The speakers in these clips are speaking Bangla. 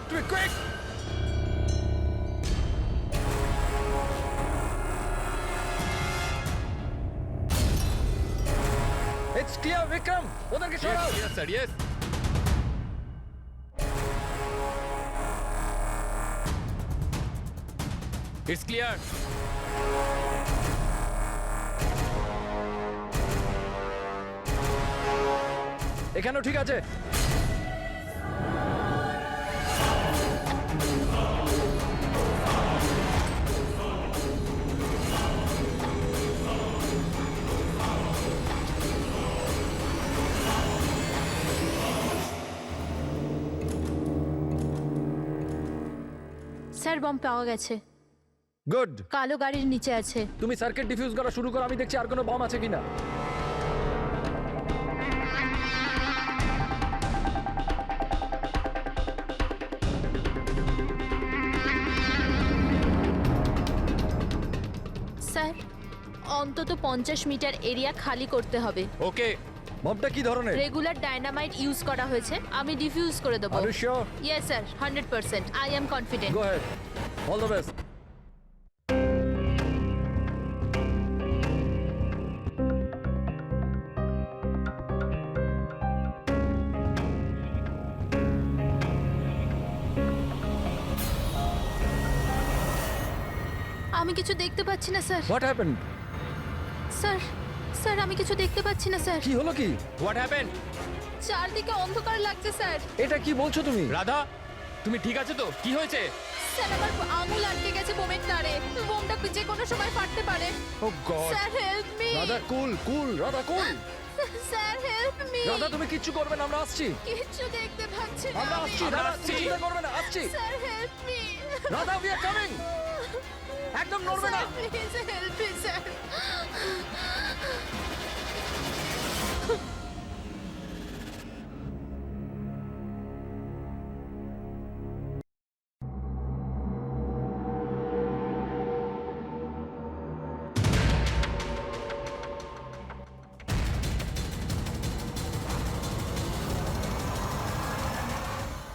have to be quick! It's clear, Vikram! ওদেরকে সরাও! Yes, sir, yes. It's clear. এখানেও ঠিক আছে। স্যার বম পাওয়া গেছে। গুড। কালো গাড়ির নিচে আছে। তুমি সার্কিট ডিফিউজ করা শুরু করো, আমি দেখছি আর কোনো বম আছে কিনা। স্যার অন্তত 50 মিটার এরিয়া খালি করতে হবে। Okay. বমটা কি ধরনের? রেগুলার ডায়নামাইট ইউজ করা হয়েছে, আমি ডিফিউজ করে দেবো। Are you sure? Yes sir, 100%. I am confident. Go ahead. All the best. আমি কিছু দেখতে পাচ্ছি না sir. What happened? Sir sir আমি কিছু দেখতে পাচ্ছি না স্যার। কি হলো কি? What happened? চারদিকে অন্ধকার লাগছে স্যার। এটা কি বলছো তুমি? রাধা, তুমি ঠিক আছে তো? কি হয়েছে? স্যার আমার আঙুল আটকে গেছে বোমের তারে। বোমটা যে কোনো সময় ফাটতে পারে। Oh God. Sir help me. Radha cool cool, Radha cool. Sir help me. Radha তুমি কিচ্ছু করবে না, আমরা আসছি। কিচ্ছু দেখতে পাচ্ছি না। আমরা আসছি, রাধা তুমি চিন্তা করবে না, আসছি। Sir help me. Radha we are coming. একদম নড়বে না। Please help me sir.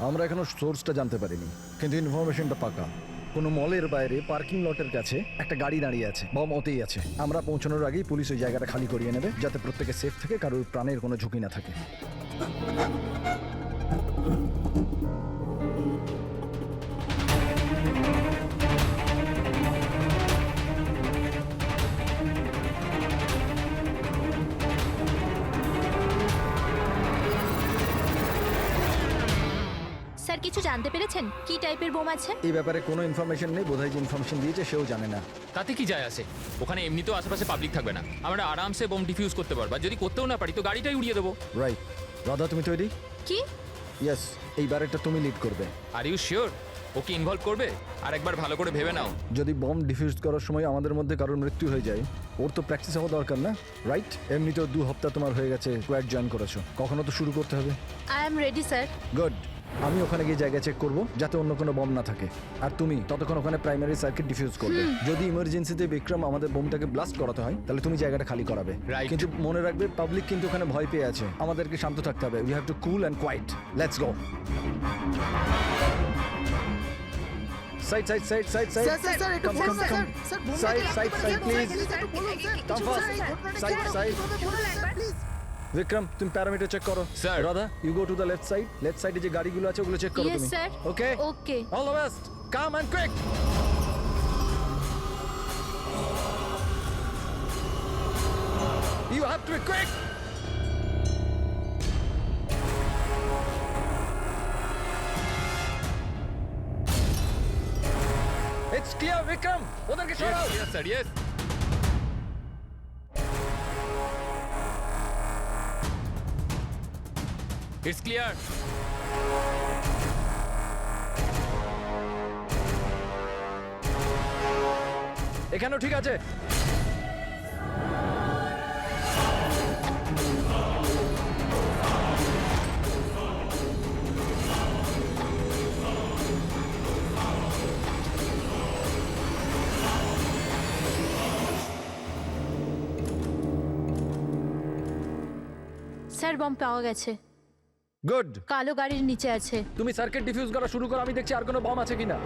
আমরা এখনো সোর্সটা জানতে পারিনি, কিন্তু ইনফরমেশনটা পাকা। কোনো মলের বাইরে পার্কিং লটের কাছে একটা গাড়ি দাঁড়িয়ে আছে, বম ওতেই আছে। আমরা পৌঁছানোর আগেই পুলিশ ওই জায়গাটা খালি করিয়ে নেবে, যাতে প্রত্যেকে সেফ থাকে, কারোর প্রাণের কোনো ঝুঁকি না থাকে। স্যার কিছু জানতে পেরেছেন কি টাইপের বোম আছে? এই ব্যাপারে কোনো ইনফরমেশন নেই, বোধহয় যে ইনফরমেশন দিয়েছে সেও জানে না। তাতে কি যায় আসে? ওখানে এমনিতেও আশেপাশে পাবলিক থাকবে না, আমরা আরামসে বোম ডিফিউজ করতে পারবো। আর যদি করতেও না পারি তো গাড়িটাই উড়িয়ে দেবো। রাইট। রাধা তুমি তৈরি? কি? ইয়েস, এইবার একটা তুমি লিড করবে। Are you sure okay involve করবে? আর একবার ভালো করে ভেবে নাও। যদি বম ডিফিউজ করার সময় আমাদের মধ্যে কারোর মৃত্যু হয়ে যায়, ওর তো প্র্যাকটিস হওয়া দরকার না, রাইট? এমনিতেও 2 সপ্তাহ তোমার হয়ে গেছে স্কোয়াড জয়েন করেছো, কখনো তো শুরু করতে হবে। I am ready sir. Good. আমি ওখানে গিয়ে জায়গা চেক করব যাতে অন্য কোনো বম না থাকে, আর তুমি ততক্ষণ ওখানে প্রাইমারি সার্কিট ডিফিউজ করবে। যদি ইমার্জেন্সিতে বিক্রম আমাদের বোমটাকে ব্লাস্ট করাতে হয়, তাহলে তুমি জায়গাটা খালি করাবে। Right. কিন্তু মনে রাখবে পাবলিক কিন্তু ওখানে ভয় পেয়ে আছে, আমাদেরকে শান্ত থাকতে হবে। We have to cool and quiet. Let's go. Side side side side side sir একটু বলুন sir sir side side side please. Come fast. Side side. Please Vikram তুমি প্যারামিটার চেক করো। Sir. Radha you go to the left side. Left সাইডে যে গাড়িগুলো আছে ওগুলো চেক করো ইয়েস তুমি। Sir. Okay okay. All the best. Come and quick. You have to be quick. It's clear, Vikram. ওদেরকে সরাও। Yes, sir, yes. It's clear. এখানেও ঠিক আছে। স্যার বম পাওয়া গেছে। গুড। কালো গাড়ির নিচে আছে। তুমি সার্কিট ডিফিউজ করা শুরু করো, আমি দেখছি আর কোনো বম আছে কিনা।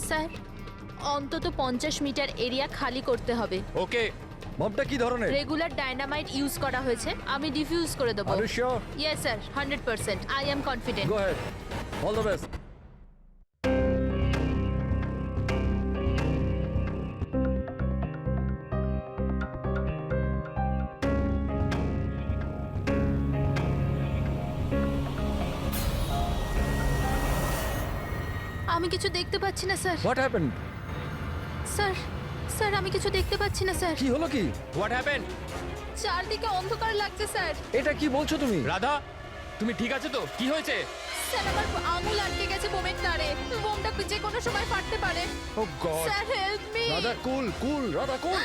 স্যার অন্তত 50 মিটার এরিয়া খালি করতে হবে। ওকে, বমটা কি ধরনের? রেগুলার ডায়নামাইট ইউজ করা হয়েছে, আমি ডিফিউজ করে দেবো। Are you sure? Yes sir, 100%, I am confident. Go ahead, all the best. আমি কিছু দেখতে পাচ্ছি না sir. What happened? Sir sir আমি কিছু দেখতে পাচ্ছি না স্যার। কি হলো কি? What happen? চারদিকে অন্ধকার লাগছে স্যার। এটা কি বলছো তুমি? রাধা, তুমি ঠিক আছে তো? কি হয়েছে? স্যার আমার আঙুল আটকে গেছে বোমের তারে। বোমটা যে কোনো সময় ফাটতে পারে। Oh God. Sir help me. Radha cool cool, Radha cool.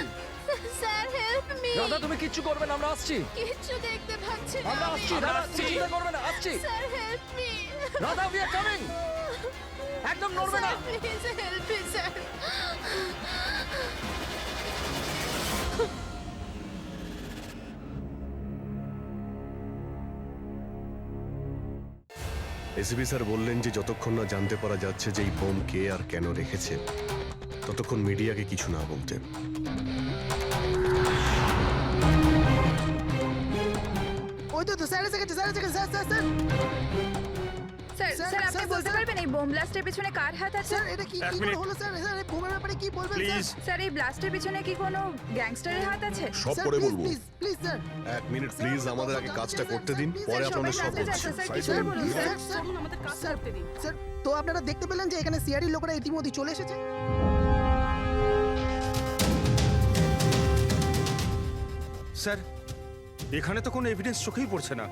Sir help me. Radha তুমি কিচ্ছু করবে না, আমরা আসছি। কিচ্ছু দেখতে পাচ্ছি না। আমরা আসছি, রাধা তুমি চিন্তা করবে না, আসছি। Sir help me. Radha we are coming. একদম নড়বে না। Please help me sir. ACP sir বললেন যে যতক্ষণ না জানতে পারা যাচ্ছে যে এই বোম কে আর কেন রেখেছে ততক্ষণ মিডিয়াকে কিছু না বলতে। ওই তো স্যার এসে গেছে, স্যার এসে গেছে, sir sir sir sir sir, sir আপনি স্যার, বলতে স্যার। পারবেন এই বোম ব্লাস্টের পিছনে কার হাত আছে? স্যার এটা কি কি করে হলো স্যার? স্যার এই বোমের ব্যাপারে কি বলবেন প্লিজ স্যার এই ব্লাস্টের পিছনে কি কোনো গ্যাংস্টারের হাত আছে? সব স্যার পরে প্লিজ বলবো। Please please sir. এক মিনিট প্লিজ, আমাদের আগে কাজটা করতে দিন, পরে স্যার, আপনাদের সবাই সব জানতে বলছি। চাচ্ছে, স্যার, Side কিছু করুন, বলুন, please. স্যার। স্যার স্যার তো আপনারা দেখতে পেলেন যে এখানে সিআরডি লোকেরা ইতিমধ্যে চলে এসেছে। স্যার, এখানে তো কোনো এভিডেন্স চোখেই পড়ছে না,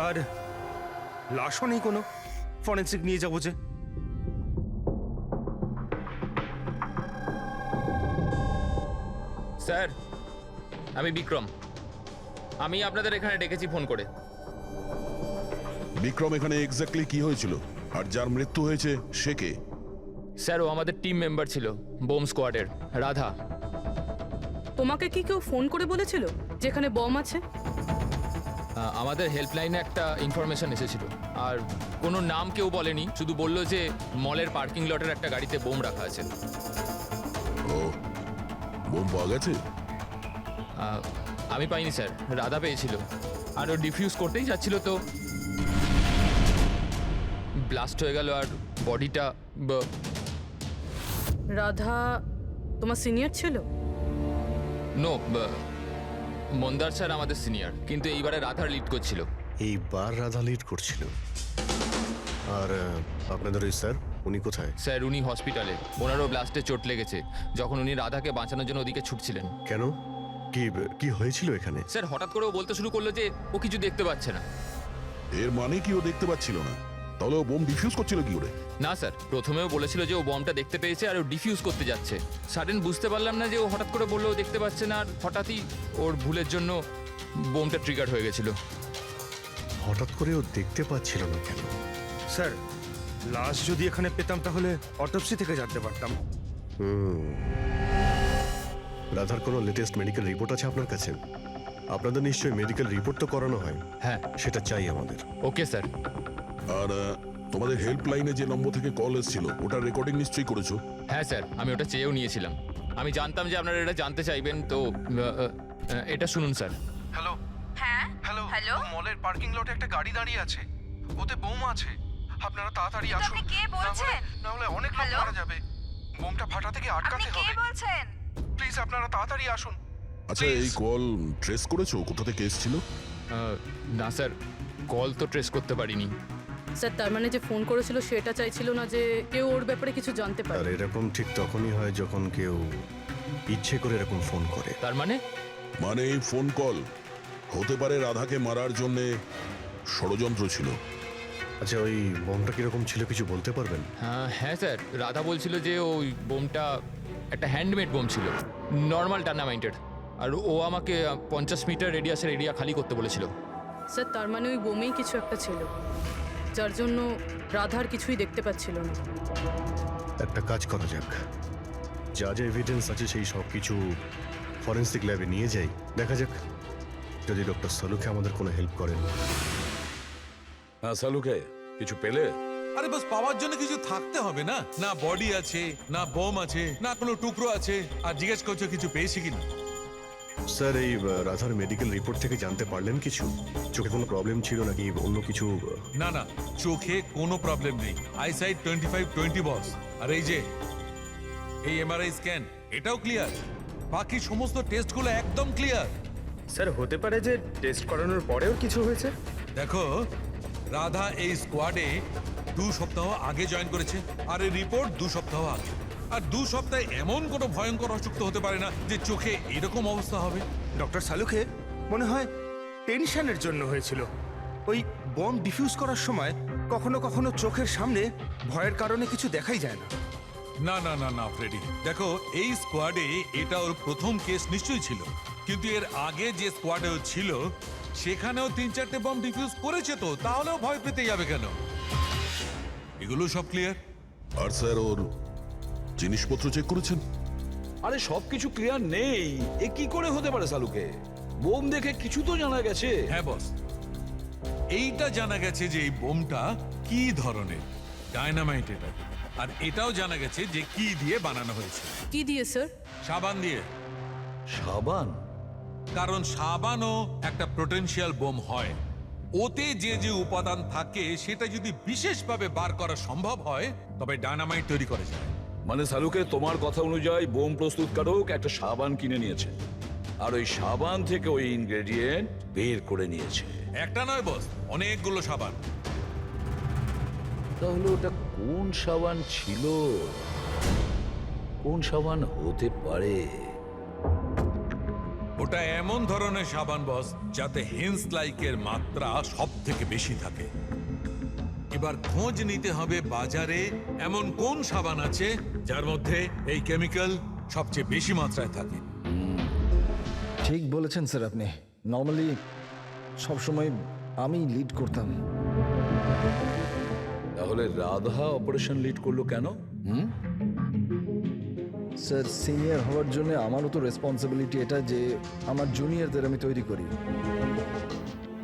আর লাশও নেই কোনো। ফরেন্সিক নিয়ে যাবো যে। স্যার, আমি বিক্রম। আমি আপনাদের এখানে ডেকেছি ফোন করে। বিক্রম, এখানে এক্স্যাক্টলি কি হয়েছিল আর যার মৃত্যু হয়েছে সে কে? স্যার, ও আমাদের টিম মেম্বার ছিল, বোম স্কোয়াডের, রাধা। তোমাকে কি কেউ ফোন করে বলেছিল যেখানে বম আছে? আমাদের হেল্পলাইনে একটা ইনফরমেশন এসেছিল, আর কোনো নাম কেউ বলেনি, শুধু বললো যে মলের পার্কিং লটের একটা গাড়িতে বোম রাখা আছে। ও, বোম পাওয়া গেছে? আমি পাইনি স্যার, রাধা পেয়েছিল, আর ও ডিফিউজ করতেই যাচ্ছিল তো ব্লাস্ট হয়ে গেল, আর বডিটা রাধা তোমার সিনিয়র ছিল? নো, মন্দার স্যার আমাদের সিনিয়র, কিন্তু এইবারে রাধার লিড করছিল। এইবার রাধা লিড করছিল। আর আপনাদের ওই স্যার, উনি কোথায়? স্যার, উনি হসপিটালে, ওনারও ব্লাস্টে চোট লেগেছে, যখন উনি রাধাকে বাঁচানোর জন্য ওদিকে ছুটছিলেন। কেন? কি কি হয়েছিল এখানে? স্যার, হঠাৎ করে ও বলতে শুরু করলো যে ও কিছু দেখতে পাচ্ছে না। এর মানে কি ও দেখতে পাচ্ছিল না? তাহলে ও বোম ডিফিউজ করছিল কি করে? না স্যার, প্রথমেও বলেছিল যে ও বমটা দেখতে পেয়েছে আর ও ডিফিউজ করতে যাচ্ছে। সাডেন বুঝতে পারলাম না যে ও হঠাৎ করে বললো ও দেখতে পাচ্ছে না, আর হঠাৎই ওর ভুলের জন্য বোমটা ট্রিগার হয়ে গেছিল। হঠাৎ করে ও দেখতে পাচ্ছিল না কেন? স্যার, লাশ যদি এখানে পেতাম তাহলে অটোপসি থেকে জানতে পারতাম। রাধার কোনো লেটেস্ট মেডিকেল রিপোর্ট আছে আপনার কাছে? আপনাদের নিশ্চয়ই মেডিকেল রিপোর্ট তো করানো হয়। হ্যাঁ। সেটা চাই আমাদের। Okay sir. আর তোমাদের হেল্পলাইনে যে নম্বর থেকে কল এসেছিল ওটার রেকর্ডিং নিশ্চয়ই করেছো? হ্যাঁ স্যার, আমি ওটা চেয়েও নিয়েছিলাম। আমি জানতাম যে আপনারা এটা জানতে চাইবেন, তো এটা শুনুন স্যার। হ্যালো হ্যাঁ হ্যালো হ্যালো মলের পার্কিং লটে একটা গাড়ি দাঁড়িয়ে আছে, ওতে বোম আছে। আপনারা তাড়াতাড়ি আসুন, আপনি কে বলছেন? না হলে অনেক লোক হ্যালো? মারা যাবে। বোমটা ফাটা থেকে আপনি আটকাতে কে হবে। বলছেন? প্লিজ আপনারা তাড়াতাড়ি আসুন। আচ্ছা, Please. এই কল ট্রেস করেছো কোথা থেকে এসেছিল? না স্যার, কল তো ট্রেস করতে পারিনি। স্যার, তার মানে যে ফোন করেছিল সেটা চাইছিল না যে কেউ ওর ব্যাপারে কিছু জানতে আর পারে। এরকম ঠিক তখনই হয় যখন কেউ ইচ্ছে করে এরকম ফোন করে। তার মানে মানে এই ফোন কল হতে পারে রাধাকে মারার জন্যে ষড়যন্ত্র ছিল। আচ্ছা, ওই বোমটা কিরকম ছিল কিছু বলতে পারবেন? হ্যাঁ স্যার, রাধা বলছিল যে ওই বোমটা একটা হ্যান্ডমেড বোম ছিল, নর্মাল টার্নামাইটের, আর ও আমাকে 50 মিটার রেডিয়াসের এরিয়া খালি করতে বলেছিল। স্যার, তার মানে ওই বোমেই কিছু একটা ছিল যার জন্য রাধার কিছুই দেখতে পাচ্ছিল না। একটা কাজ করা যাক, যা যা এভিডেন্স আছে সেই সব কিছু ফরেন্সিক ল্যাবে নিয়ে যাই, দেখা যাক যদি ডক্টর সালুকে আমাদের কোনো হেল্প করেন। হ্যাঁ সালুকে কিছু পেলে? আরে বাস পাওয়ার জন্য কিছু থাকতে হবে না? না বডি আছে, না বোম আছে, না কোনো টুকরো আছে, আর জিজ্ঞেস করছো কিছু পেয়েছি কিনা। স্যার, এই রাধার মেডিকেল রিপোর্ট থেকে জানতে পারলেন কিছু? চোখে কোনো প্রবলেম ছিল নাকি অন্য কিছু? না না, চোখে কোনো প্রবলেম নেই, আইসাইট 25/20 বস। আর এই যে এই এমআরআই স্ক্যান, এটাও ক্লিয়ার, বাকি সমস্ত টেস্টগুলো একদম ক্লিয়ার। স্যার, হতে পারে যে টেস্ট করানোর পরেও কিছু হয়েছে। দেখো, রাধা এই স্কোয়াডে 2 সপ্তাহ আগে জয়েন করেছে, আর এই রিপোর্ট 2 সপ্তাহ আগে। আর 2 সপ্তাহে এমন কোনো ভয়ঙ্কর অসুখ তো হতে পারে না যে চোখে এরকম অবস্থা হবে। ডক্টর সালুকে মনে হয় টেনশনের জন্য হয়েছিল। ওই বম ডিফিউজ করার সময় কখনো কখনো চোখের সামনে ভয়ের কারণে কিছু দেখাই যায় না। না না না না ফ্রেডি, দেখো এই স্কোয়াডে এটা ওর প্রথম কেস নিশ্চয়ই ছিল, কিন্তু এর আগে যে স্কোয়াডে ও ছিল সেখানেও 3-4টে বম ডিফিউজ করেছে, তো তাহলেও ভয় পেতে যাবে কেন? এগুলো সব ক্লিয়ার। আর স্যার ওর জিনিসপত্র চেক করেছেন? আরে সবকিছু ক্লিয়ার নেই, এ কি করে হতে পারে সালুকে? বোম দেখে কিছু তো জানা গেছে। হ্যাঁ বস, এইটা জানা গেছে যে এই বোমটা কি ধরনের, ডায়নামাইট এটা। আর এটাও জানা গেছে যে কি দিয়ে বানানো হয়েছে। কি দিয়ে স্যার? সাবান দিয়ে। সাবান? কারণ সাবানও একটা পোটেনশিয়াল বোম হয়। ওতে যে যে উপাদান থাকে সেটা যদি বিশেষভাবে বার করা সম্ভব হয় তবে ডায়নামাইট তৈরি করা যায়। মানে সালুকে তোমার কথা অনুযায়ী বোম প্রস্তুতকারক একটা সাবান কিনে নিয়েছে, আর ওই সাবান থেকে ওই ইনগ্রেডিয়েন্ট বের করে নিয়েছে। একটা নয় বস, অনেকগুলো সাবান। তাহলে ওটা কোন সাবান ছিল? কোন সাবান হতে পারে? ওটা এমন ধরনের সাবান বস যাতে হেন্স লাইকের মাত্রা সব থেকে বেশি থাকে। এবার খোঁজ নিতে হবে বাজারে এমন কোন সাবান আছে যার মধ্যে এই কেমিক্যাল সবচেয়ে বেশি মাত্রায় থাকে। ঠিক বলেছেন স্যার আপনি। নর্মালি সবসময় আমি লিড করতাম। তাহলে রাধা অপারেশন লিড করলো কেন? স্যার, সিনিয়র হওয়ার জন্য আমারও তো রেসপন্সিবিলিটি এটা যে আমার জুনিয়রদের আমি তৈরি করি।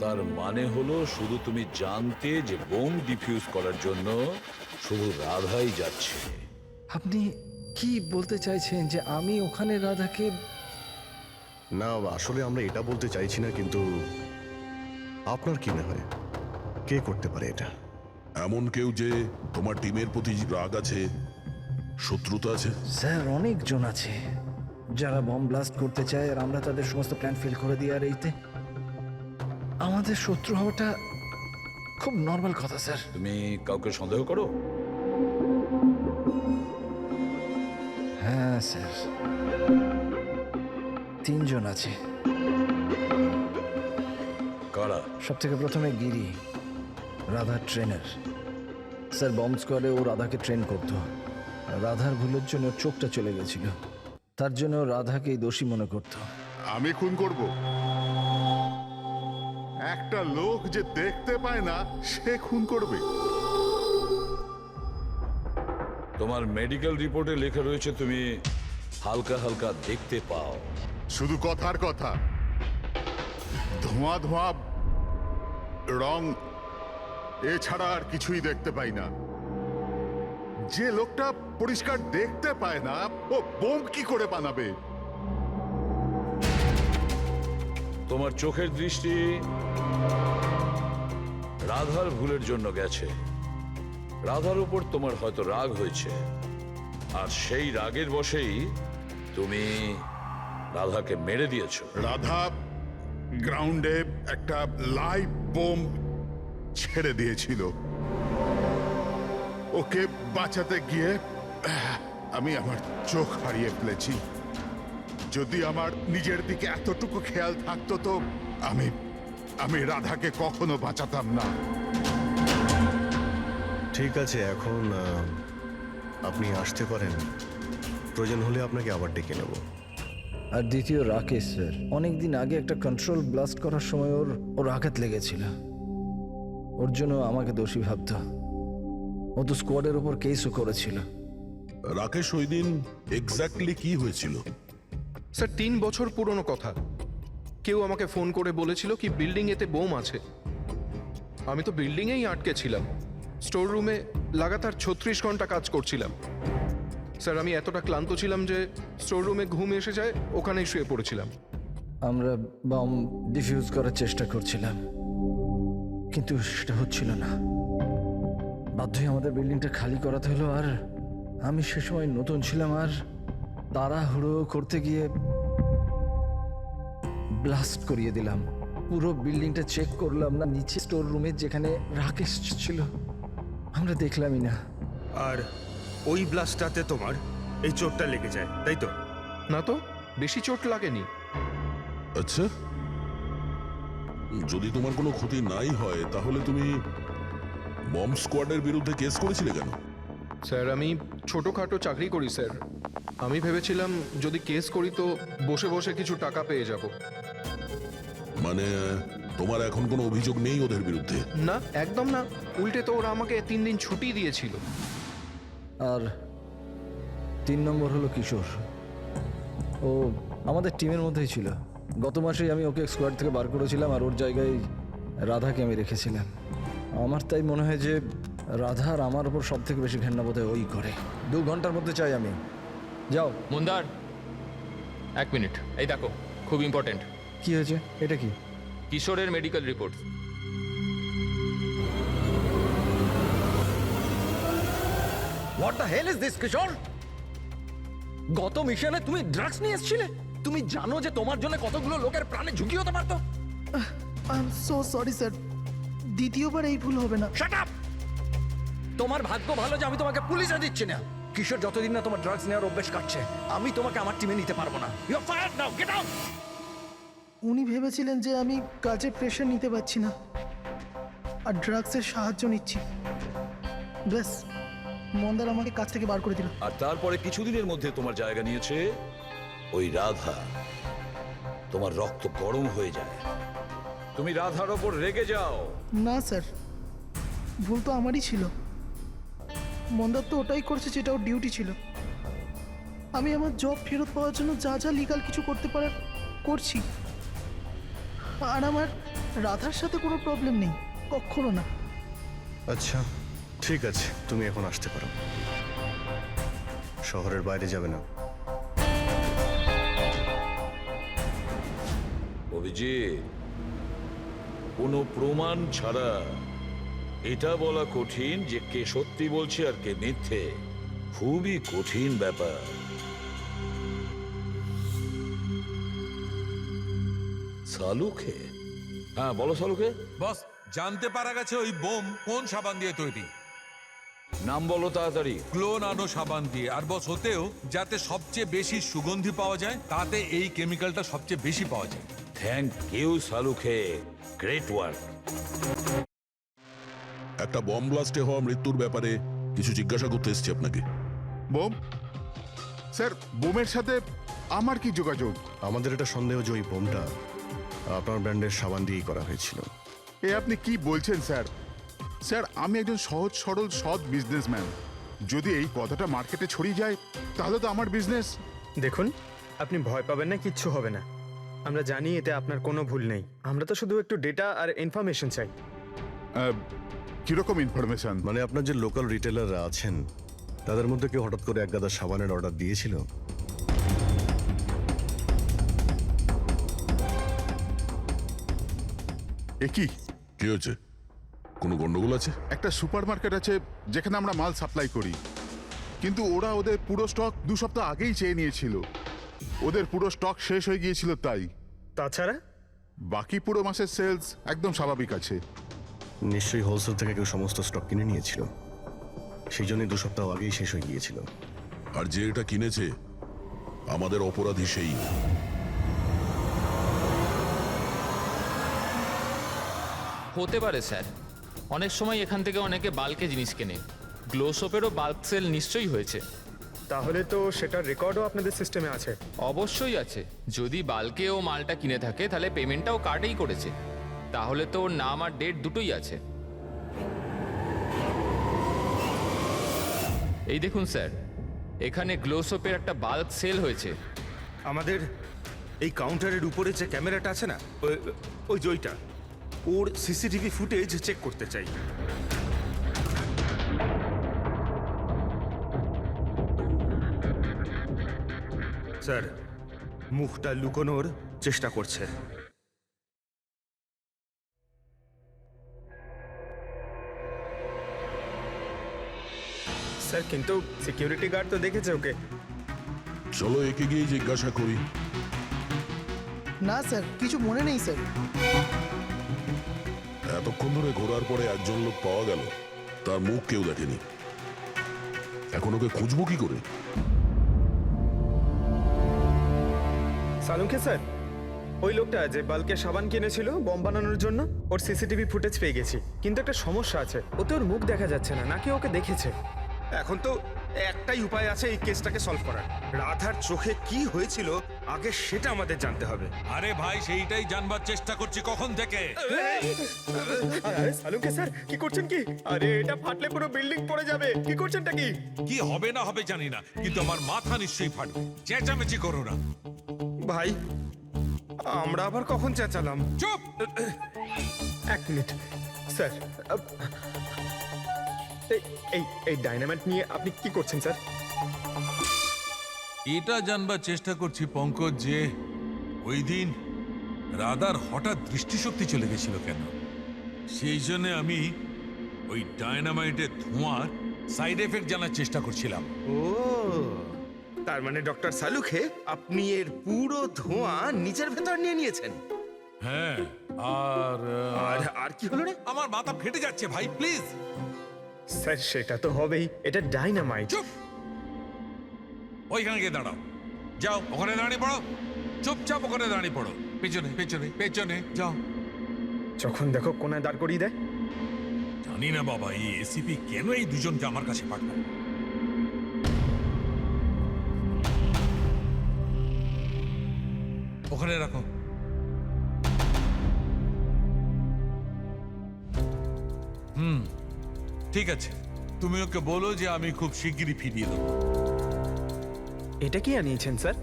তার মানে হলো শুধু তুমি জানতে যে বোম ডিফিউজ করার জন্য শুধু রাধাই যাচ্ছে। আপনি কি বলতে চাইছেন যে আমি ওখানে রাধাকে? না, আসলে আমরা এটা বলতে চাইছি না, কিন্তু আপনার কি মনে হয় কে করতে পারে এটা? এমন কেউ যে তোমার টিমের প্রতি রাগ আছে, শত্রুতা আছে? স্যার, অনেকজন আছে যারা বম ব্লাস্ট করতে চায়, আর আমরা তাদের সমস্ত প্ল্যান ফেল করে দিই। আর এইতে আমাদের শত্রু হওয়াটা খুব নর্মাল কথা স্যার। তুমি কাউকে সন্দেহ করো? হ্যাঁ স্যার, 3 জন আছে। কারা? সব থেকে প্রথমে গিরি, রাধার ট্রেনার। স্যার, বম স্কোয়াডে ও রাধাকে ট্রেন করতো। রাধার ভুলের জন্য ওর চোখটা চলে গেছিল, তার জন্য ও রাধাকেই দোষী মনে করত। আমি খুন করব? একটা লোক যে দেখতে পায় না সে খুন করবে? তোমার মেডিকেল রিপোর্টে লেখা রয়েছে তুমি হালকা হালকা দেখতে পাও। শুধু কথার কথা, ধোঁয়া ধোঁয়া রং এছাড়া আর কিছুই দেখতে পাই না। যে লোকটা পরিষ্কার দেখতে পায় না ও বোম কি করে বানাবে? তোমার চোখের দৃষ্টি রাধার ভুলের জন্য গেছে। রাধার উপর তোমার হয়তো রাগ হয়েছে, আর সেই রাগের বশেই তুমি রাধাকে মেরে দিয়েছো। রাধা গ্রাউন্ডে একটা লাইভ বোম ছেড়ে দিয়েছিল। ওকে বাঁচাতে গিয়ে আমি আমার চোখ হারিয়ে ফেলেছি। যদি আমার নিজের দিকে এতটুকু খেয়াল থাকতো তো আমি রাধাকে কখনো বাঁচাতাম না। ঠিক আছে, এখন আপনি আসতে পারেন। প্রয়োজন হলে আপনাকে আবার ডেকে নেব। আর দ্বিতীয় রাকেশ স্যার, অনেকদিন আগে একটা কন্ট্রোল ব্লাস্ট করার সময় ওর আঘাত লেগেছিল। ওর জন্য আমাকে দোষী ভাবতো। ও তো স্কোয়াডের ওপর কেসও করেছিল। রাকেশ ওই দিন এক্স্যাক্টলি কি হয়েছিল? স্যার 3 বছর পুরনো কথা। কেউ আমাকে ফোন করে বলেছিল কি বিল্ডিং এতে বোম আছে। আমি তো বিল্ডিংয়েই আটকে ছিলাম, স্টোর রুমে লাগাতার 36 ঘন্টা কাজ করছিলাম। স্যার আমি এতটা ক্লান্ত ছিলাম যে স্টোর রুমে ঘুম এসে যায়, ওখানেই শুয়ে পড়েছিলাম। আমরা বম ডিফিউজ করার চেষ্টা করছিলাম, কিন্তু সেটা হচ্ছিল না। বাধ্য হয়ে আমাদের বিল্ডিংটা খালি করাতে হলো। আর আমি সে সময় নতুন ছিলাম, আর তাড়াহুড়ো করতে গিয়ে ব্লাস্ট করিয়ে দিলাম। পুরো বিল্ডিংটা চেক করলাম না, নিচে স্টোর রুমে যেখানে রাকেশ ছিল আমরা দেখলামই না। আর ওই ব্লাস্টটাতে তোমার এই চোটটা লেগে যায়, তাই তো? না তো, বেশি চোট লাগেনি। আচ্ছা, যদি তোমার কোনো ক্ষতি নাই হয় তাহলে তুমি বম স্কোয়াডের বিরুদ্ধে কেস করেছিলে কেন? স্যার আমি ছোটোখাটো চাকরি করি স্যার। আমি ভেবেছিলাম যদি কেস করি তো বসে বসে কিছু টাকা পেয়ে যাব। মানে তোমার এখন কোনো অভিযোগ নেই ওদের বিরুদ্ধে? না, একদম না। উল্টে তো ওরা আমাকে 3 দিন ছুটি দিয়েছিল। আর 3 নম্বর হলো কিশোর। ও আমাদের টিমের মধ্যেই ছিল। গত মাসেই আমি ওকে স্কোয়াড থেকে বার করেছিলাম, আর ওর জায়গায় রাধাকে আমি রেখেছিলাম। আমার তাই মনে হয় যে রাধার আমার ওপর সব থেকে বেশি ঘেন্না বোধ হয় ওই করে। 2 ঘন্টার মধ্যে চাই আমি। যাও। মন্দার, 1 মিনিট, এই দেখো, খুব ইম্পর্টেন্ট। কি হয়েছে? এটা কি? কিশোরের medical report. What the hell is this Kishore? গত মিশনে তুমি ড্রাগস নিয়ে এসেছিলে? তুমি জানো যে তোমার জন্য কতগুলো লোকের প্রাণে ঝুঁকি হতে পারতো? I am so sorry sir, দ্বিতীয়বার এই ভুল হবে না। Shut up! তোমার ভাগ্য ভালো যে আমি তোমাকে পুলিশে দিচ্ছি না। কিশোর যতদিন না তোমার ড্রাগস নেওয়ার অভ্যেস কাটছে, আমি তোমাকে আমার টিমে নিতে পারবো না। You are fired now, get out! উনি ভেবেছিলেন যে আমি কাজে প্রেশার নিতে পারছি না আর ড্রাগসের সাহায্য নিচ্ছি। ব্যাস, মন্দার আমাকে কাজ থেকে বার করে দিল। আর তারপরে কিছুদিনের মধ্যে তোমার জায়গা নিয়েছে ওই রাধা। তোমার রক্ত গরম হয়ে যায়, তুমি রাধার ওপর রেগে যাও। না স্যার, ভুল তো আমারই ছিল। মন্দার তো ওটাই করছে যেটা ওর ডিউটি ছিল। আমি আমার জব ফেরত পাওয়ার জন্য যা যা লিগাল কিছু করতে পারার করছি। আর আমার রাধার সাথে কোনো প্রবলেম নেই, কখনো না। আচ্ছা ঠিক আছে, তুমি এখন আসতে পারো। শহরের বাইরে যাবে না। অভিজিৎ, কোনো প্রমাণ ছাড়া এটা বলা কঠিন যে কে সত্যি বলছে আর কে মিথ্যে। খুবই কঠিন ব্যাপার। সালুকে? হ্যাঁ বলো সালুকে। বস, জানতে পারা গেছে ওই বোম কোন সাবান দিয়ে তৈরি। নাম বলো তাড়াতাড়ি। ক্লোনানো সাবান দিয়ে। আর বস, হতেও যাতে সবচেয়ে বেশি সুগন্ধি পাওয়া যায়, তাতে এই কেমিক্যালটা সবচেয়ে বেশি পাওয়া যায়। থ্যাংক ইউ সালুকে, গ্রেট ওয়ার্ক। একটা বম ব্লাস্টে হওয়া মৃত্যুর ব্যাপারে কিছু জিজ্ঞাসা করতে এসেছি আপনাকে। বোম? স্যার বোমের সাথে আমার কি যোগাযোগ? আমাদের এটা সন্দেহ যে ওই বোমটা আপনার ব্র্যান্ডের সাবান দিয়েই করা হয়েছিল। এ আপনি কি বলছেন স্যার? স্যার আমি একজন সহজ সরল সৎ বিজনেসম্যান। যদি এই কথাটা মার্কেটে ছড়িয়ে যায় তাহলে তো আমার বিজনেস। দেখুন, আপনি ভয় পাবেন না, কিচ্ছু হবে না। আমরা জানি এতে আপনার কোনো ভুল নেই। আমরা তো শুধু একটু ডেটা আর ইনফরমেশন চাই। কিরকম ইনফরমেশন? মানে আপনার যে লোকাল রিটেলাররা আছেন তাদের মধ্যে কেউ হঠাৎ করে এক গাদা সাবানের অর্ডার দিয়েছিল? এ কি? কি হয়েছে? কোনো গন্ডগোল আছে? একটা সুপারমার্কেট আছে যেখানে আমরা মাল সাপ্লাই করি, কিন্তু ওরা ওদের পুরো স্টক 2 সপ্তাহ আগেই চেয়ে নিয়েছিল। ওদের পুরো স্টক শেষ হয়ে গিয়েছিল তাই। তাছাড়া বাকি পুরো মাসের সেলস একদম স্বাভাবিক আছে। নিশ্চয়ই হোলসেল থেকে কেউ সমস্ত স্টক কিনে নিয়েছিল, সেই জন্যই 2 সপ্তাহ আগেই শেষ হয়ে গিয়েছিল। আর যে এটা কিনেছে আমাদের অপরাধী সেই। হতে পারে স্যার, অনেক সময় এখান থেকে অনেকে বাল্কে জিনিস কেনে। গ্লো সোপেরও বাল্ক সেল নিশ্চয়ই হয়েছে। তাহলে তো সেটার রেকর্ডও আপনাদের সিস্টেমে আছে? অবশ্যই আছে। যদি বাল্কে ও মালটা কিনে থাকে তাহলে পেমেন্টটাও কার্ডেই করেছে, তাহলে তো ওর নাম আর ডেট দুটোই আছে। এই দেখুন স্যার, এখানে গ্লোসোপের একটা বাল্ক সেল হয়েছে। আমাদের এই কাউন্টারের উপরে যে ক্যামেরাটা আছে না, ওই জয়টা, ওর সিসিটিভি ফুটেজ চেক করতে চাই। স্যার, মুখটা লুকোনোর চেষ্টা করছে। স্যার কিন্তু সিকিউরিটি গার্ড তো দেখেছে ওকে। চলো একে গিয়ে জিজ্ঞাসা করি। না স্যার, কিছু মনে নেই স্যার। এতক্ষণ ধরে ঘোরার পরে একজন লোক পাওয়া গেল, তার মুখ কেউ দেখেনি। এখন ওকে খুঁজবো কি করে? সালুঙ্কে স্যার, ওই লোকটা যে বাল্কে সাবান কিনেছিল বম বানানোর জন্য, ওর সিসিটিভি ফুটেজ পেয়ে গেছি। কিন্তু একটা সমস্যা আছে, ওতে ওর মুখ দেখা যাচ্ছে না, নাকি ওকে দেখেছে। এখন তো একটাই উপায় আছে এই কেসটাকে সলভ করার। রাধার চোখে কি হয়েছিল আগে সেটা আমাদের জানতে হবে। আরে ভাই, সেইটাই জানবার চেষ্টা করছি কখন থেকে। আরে সালুঙ্কে স্যার, কি করছেন কি? আরে এটা ফাটলে পুরো বিল্ডিং পড়ে যাবে, কি করছেনটা কি? কি হবে না হবে জানি না, কিন্তু আমার মাথা নিশ্চয়ই ফাটবে। চেঁচামেচি করো না। ভাই, আমরা আবার কখন চেঁচালাম? চুপ! এক মিনিট স্যার, এই এই ডাইনামাইট নিয়ে আপনি কি করছেন স্যার? এটা জানবার চেষ্টা করছি পঙ্কজ, যে ওই দিন রাধার হঠাৎ দৃষ্টিশক্তি চলে গেছিল কেন। সেই জন্য আমি ওই ডায়নামাইটের ধোঁয়ার সাইড এফেক্ট জানার চেষ্টা করছিলাম। ও, তার মানে ডক্টর সালুখে আপনি এর পুরো ধোঁয়া নিজের ভেতর নিয়ে নিয়েছেন। হ্যাঁ, আর আর কি হলো রে? আমার মাথা ফেটে যাচ্ছে ভাই, প্লিজ। স্যার সেটা তো হবেই, এটা ডাইনামাইট। চুপ! ওইখানে গিয়ে দাঁড়াও। যাও, ওখানে দাঁড়িয়ে পড়ো। চুপচাপ ওখানে দাঁড়িয়ে পড়ো। পেছনে পেছনে পেছনে যাও। যখন দেখো কোনায় দাঁড় করিয়ে দেয়। জানি না বাবা, এই এসিপি কেন এই দুজনকে আমার কাছে পাঠায়। ওখানে রাখো। ঠিক আছে, তুমি ওকে বলো যে আমি খুব শিগগিরই ফিরিয়ে দেবো। এটা কি আনিয়েছেন স্যার?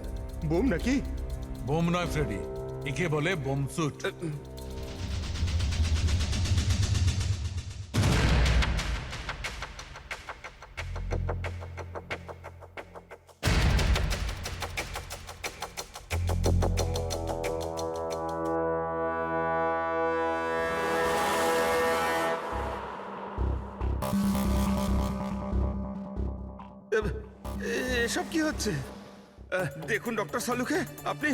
বোম নাকি? বোম নয় ফ্রেডি, একে বলে বোম স্যুট। এসব কি হচ্ছে? দেখুন ডক্টর সালুখে, আপনি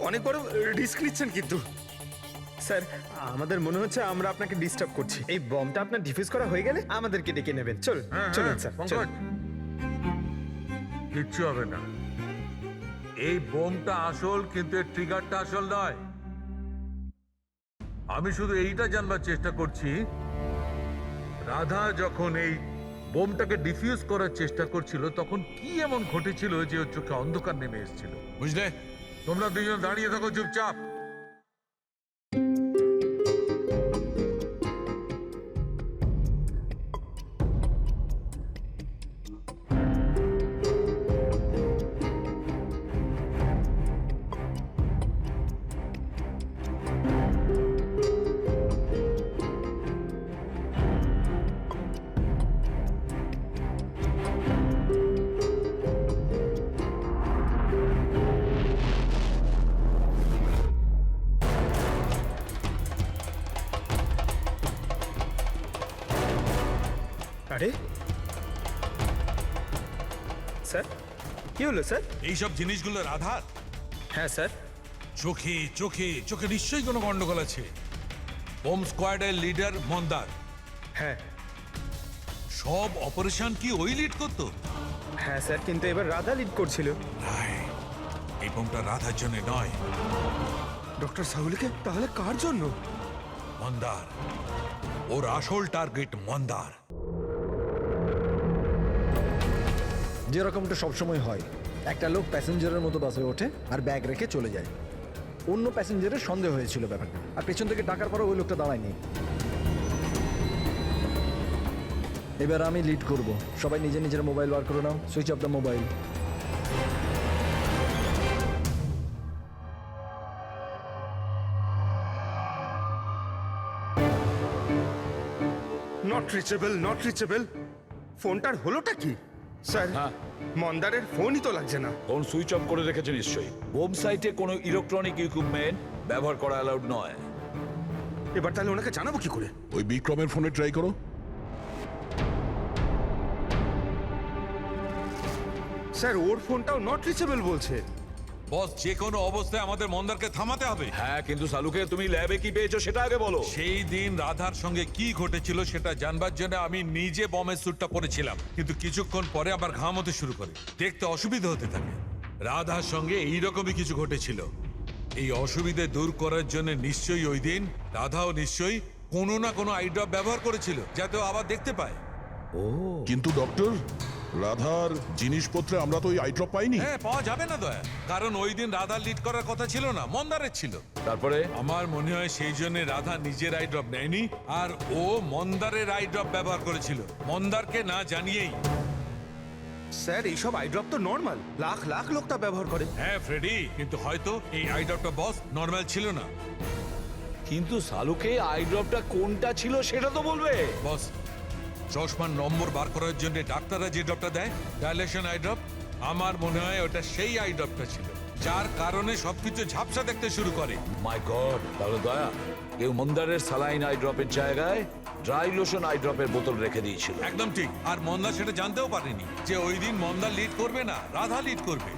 অনেক বড় রিস্ক নিচ্ছেন কিন্তু। স্যার আমাদের মনে হচ্ছে আমরা আপনাকে ডিস্টার্ব করছি। এই বমটা আপনার ডিফিউজ করা হয়ে গেলে আমাদেরকে ডেকে নেবেন। চলুন স্যার, চলুন। কিচ্ছু হবে না। এই বোমটা আসল, কিন্তু এর ট্রিগারটা আসল নয়। আমি শুধু এইটা জানবার চেষ্টা করছি, রাধা যখন এই বোমটাকে ডিফিউজ করার চেষ্টা করছিল তখন কি এমন ঘটেছিল যে ওর চোখে অন্ধকার নেমে এসেছিল। বুঝলে? তোমরা দুজন দাঁড়িয়ে থাকো চুপচাপ। আরে স্যার, কি হলো স্যার? এইসব জিনিসগুলো রাধার? হ্যাঁ স্যার। চোখে চোখে চোখে নিশ্চয়ই কোনো গন্ডগোল আছে। বোম স্কোয়াডের লিডার মন্দার। হ্যাঁ সব অপারেশন কি ওই লিড করতো? হ্যাঁ স্যার, কিন্তু এবার রাধা লিড করছিল। এই বোমটা রাধার জন্য নয়। ডক্টর সাউলিকে তাহলে কার জন্য? মন্দার। ওর আসল টার্গেট মন্দার। যেরকমটা সবসময় হয়, একটা লোক প্যাসেঞ্জারের মতো বাসে ওঠে আর ব্যাগ রেখে চলে যায়। অন্য প্যাসেঞ্জারের সন্দেহ হয়েছিল ব্যাপারটা, আর পেছন থেকে ডাকার পরও ওই লোকটা দাঁড়ায়নি। এবার আমি লিড করব। সবাই নিজের নিজের মোবাইল বার করে নাও, switch off the mobile. Not reachable. ফোনটার হলোটা কি স্যার? মন্দারের ফোনই তো লাগছে না। ফোন সুইচ অফ করে রেখেছে নিশ্চয়ই। বোম সাইটে কোনো ইলেকট্রনিক ইকুইপমেন্ট ব্যবহার করা অ্যালাউড নয়। এবার তাহলে ওনাকে জানাবো কি করে? ওই বিক্রমের ফোনে ট্রাই করো। স্যার ওর ফোনটাও নট রিচেবল বলছে। বস, যে কোনো অবস্থায় আমাদের মন্দারকে থামাতে হবে। হ্যাঁ, কিন্তু সালুকে তুমি ল্যাবে কি পেয়েছো সেটা আগে বলো। সেই দিন রাধার সঙ্গে কি ঘটেছিল সেটা জানবার জন্য আমি নিজে বমের স্যুটটা পরেছিলাম, কিন্তু কিছুক্ষণ পরে আবার ঘাম হতে শুরু করে, দেখতে অসুবিধা হতে থাকে। রাধার সঙ্গে এইরকমই কিছু ঘটেছিল। এই অসুবিধে দূর করার জন্য নিশ্চয়ই ওই দিন রাধাও নিশ্চয়ই কোনো না কোনো আই ড্রপ ব্যবহার করেছিল, যাতে ও আবার দেখতে পায়। কিন্তু ডক্টর, রাধার জিনিসপত্রে আমরা তো ওই আই ড্রপ পাইনি। হ্যাঁ, পাওয়া যাবে না দয়া, কারণ ওই দিন রাধা লিড করার কথা ছিল না, মন্দারের ছিল। তারপরে আমার মনে হয় সেই জন্য রাধা নিজের আই ড্রপ নেয়নি, আর ও মন্দারের আই ড্রপ ব্যবহার করেছিল, মন্দারকে না জানিয়েই। স্যার এইসব আই ড্রপ তো নর্মাল, লাখ লাখ লোক তা ব্যবহার করে। হ্যাঁ ফ্রেডি, কিন্তু হয়তো এই আই ড্রপটা বস নর্মাল ছিল না। কিন্তু সালুকে আই ড্রপটা কোনটা ছিল সেটা তো বলবে। বস, চশমার নম্বর বার করার জন্য ডাক্তাররা যে ড্রপটা দেয়, ডাইলেশন আই ড্রপ, আমার মনে হয় ওটা সেই আই ড্রপটা ছিল, যার কারণে সবকিছু ঝাপসা দেখতে শুরু করে। মাই গড, তাহলে দয়া কেউ মন্দারের সালাইন আই ড্রপের জায়গায় ড্রাই লোশন আই ড্রপের বোতল রেখে দিয়েছিল। একদম ঠিক, আর মন্দার সেটা জানতেও পারেনি যে ওই দিন মন্দার লিড করবে না, রাধা লিড করবে।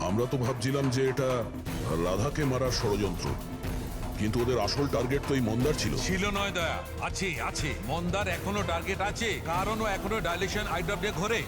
আমরা তো ভাবছিলাম যে এটা রাধাকে মারার ষড়যন্ত্র, কিন্তু ওদের আসল টার্গেট তো এই মন্দার ছিল। ছিল নয় দয়া, আছে আছে, মন্দার এখনো টার্গেট আছে, কারণ ও এখনো ডাইলেশন আই ড্রপ দিয়ে ঘোরে।